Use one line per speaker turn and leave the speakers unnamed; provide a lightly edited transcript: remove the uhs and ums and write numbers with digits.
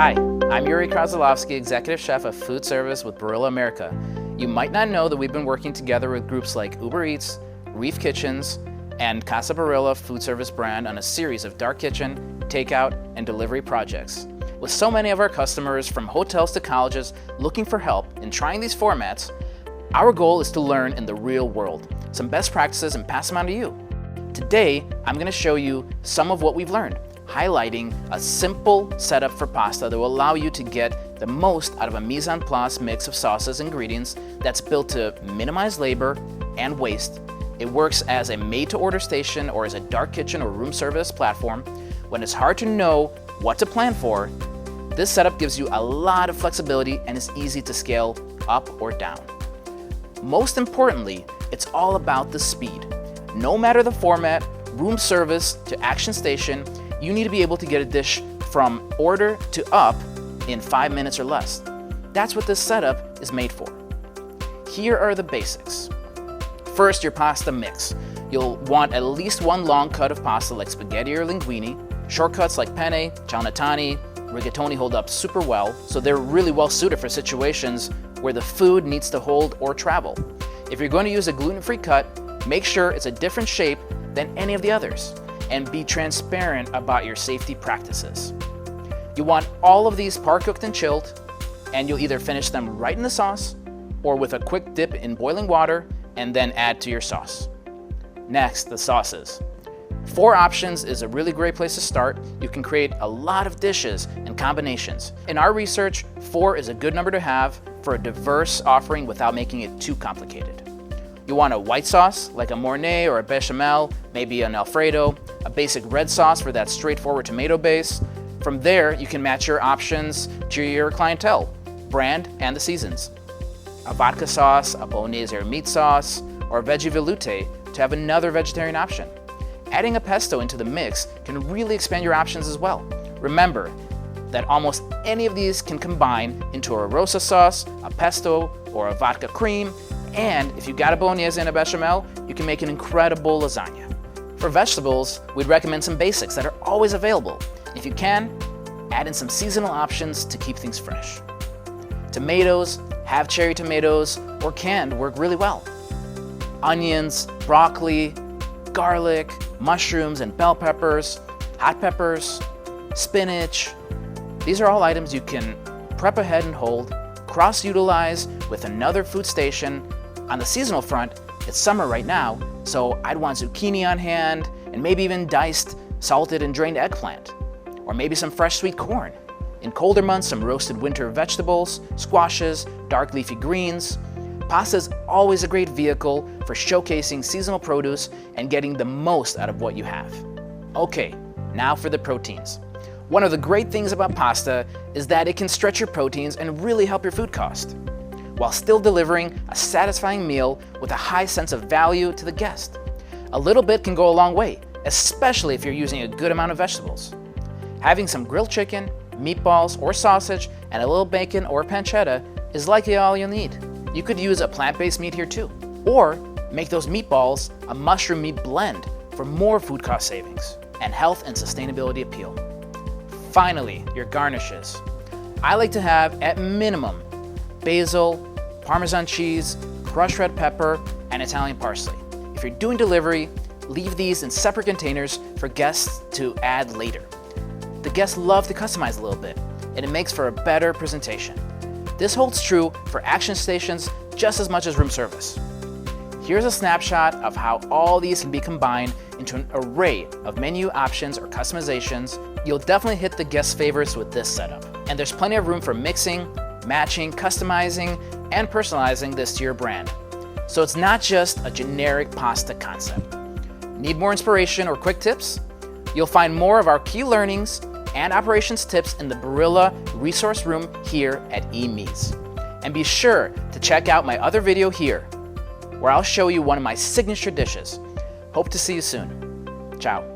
Hi, I'm Yury Krasilovsky, Executive Chef of Foodservice with Barilla America. You might not know that we've been working together with groups like Uber Eats, Reef Kitchens, and Casa Barilla Foodservice brand on a series of dark kitchen, takeout, and delivery projects. With so many of our customers, from hotels to colleges, looking for help in trying these formats, our goal is to learn in the real world some best practices and pass them on to you. Today, I'm going to show you some of what we've learned, highlighting a simple setup for pasta that will allow you to get the most out of a mise en place mix of sauces and ingredients that's built to minimize labor and waste. It works as a made-to-order station or as a dark kitchen or room service platform. When it's hard to know what to plan for, this setup gives you a lot of flexibility and is easy to scale up or down. Most importantly, it's all about the speed. No matter the format, room service to action station, you need to be able to get a dish from order to up in 5 minutes or less. That's what this setup is made for. Here are the basics. First, your pasta mix. You'll want at least one long cut of pasta like spaghetti or linguine. Shortcuts like penne, ciabattini, rigatoni hold up super well, so they're really well suited for situations where the food needs to hold or travel. If you're going to use a gluten-free cut, make sure it's a different shape than any of the others, and be transparent about your safety practices. You want all of these par-cooked and chilled, and you'll either finish them right in the sauce or with a quick dip in boiling water and then add to your sauce. Next, the sauces. 4 options is a really great place to start. You can create a lot of dishes and combinations. In our research, 4 is a good number to have for a diverse offering without making it too complicated. You want a white sauce, like a Mornay or a bechamel, maybe an Alfredo, a basic red sauce for that straightforward tomato base. From there, you can match your options to your clientele, brand, and the seasons. A vodka sauce, a bolognese or meat sauce, or a veggie veloute to have another vegetarian option. Adding a pesto into the mix can really expand your options as well. Remember that almost any of these can combine into a rosa sauce, a pesto, or a vodka cream, and if you got a bolognese and a bechamel, you can make an incredible lasagna. For vegetables, we'd recommend some basics that are always available. If you can, add in some seasonal options to keep things fresh. Tomatoes, have cherry tomatoes, or canned work really well. Onions, broccoli, garlic, mushrooms and bell peppers, hot peppers, spinach. These are all items you can prep ahead and hold, cross-utilize with another food station. On the seasonal front, it's summer right now, so I'd want zucchini on hand and maybe even diced, salted and drained eggplant, or maybe some fresh sweet corn. In colder months, some roasted winter vegetables, squashes, dark leafy greens. Pasta is always a great vehicle for showcasing seasonal produce and getting the most out of what you have. Okay, now for the proteins. One of the great things about pasta is that it can stretch your proteins and really help your food cost, while still delivering a satisfying meal with a high sense of value to the guest. A little bit can go a long way, especially if you're using a good amount of vegetables. Having some grilled chicken, meatballs, or sausage, and a little bacon or pancetta is likely all you'll need. You could use a plant-based meat here too, or make those meatballs a mushroom meat blend for more food cost savings and health and sustainability appeal. Finally, your garnishes. I like to have, at minimum, basil, Parmesan cheese, crushed red pepper, and Italian parsley. If you're doing delivery, leave these in separate containers for guests to add later. The guests love to customize a little bit, and it makes for a better presentation. This holds true for action stations just as much as room service. Here's a snapshot of how all these can be combined into an array of menu options or customizations. You'll definitely hit the guest favorites with this setup. And there's plenty of room for mixing, matching, customizing, and personalizing this to your brand. So it's not just a generic pasta concept. Need more inspiration or quick tips? You'll find more of our key learnings and operations tips in the Barilla resource room here at Mise. And be sure to check out my other video here, where I'll show you one of my signature dishes. Hope to see you soon. Ciao.